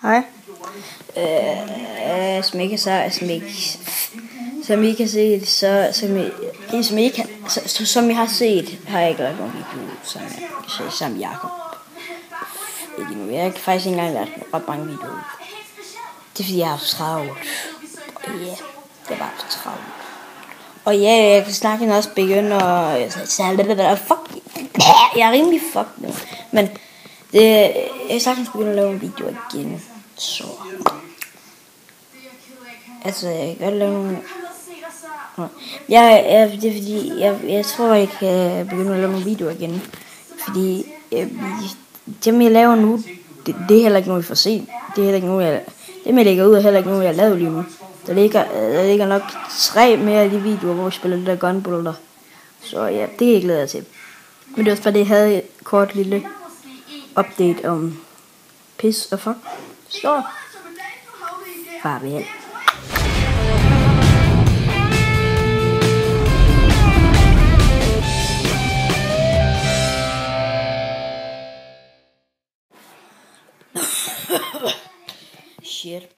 Hej. Som I kan se, som I har set, har jeg ikke lavet nogen video, som jeg kan se sammen med Jacob. Ikke nu. Jeg kan faktisk ikke engang lade ret mange videoer. Det er fordi, jeg har travlt. Og ja, det var for travlt. Og ja, jeg kan snakke også begynde og... Fuck. Jeg er rimelig fucked nu. Men jeg kan sagtens begynde at lave en video igen. Så... Altså, jeg kan godt lave nogle... Det er fordi, jeg tror, jeg kan begynde at lave nogle videoer igen. Fordi dem, jeg laver nu, det er heller ikke noget, I får se. Det er heller ikke noget, dem, jeg lægger ud, er heller ikke noget, jeg har lavet lige nu. Der ligger nok 3 mere af de videoer, hvor jeg spiller det der Gunbull der. Så ja, det glæder jeg til. Men det var også fordi, jeg havde et kort lille update om pis og fuck. Så farvel. Shit.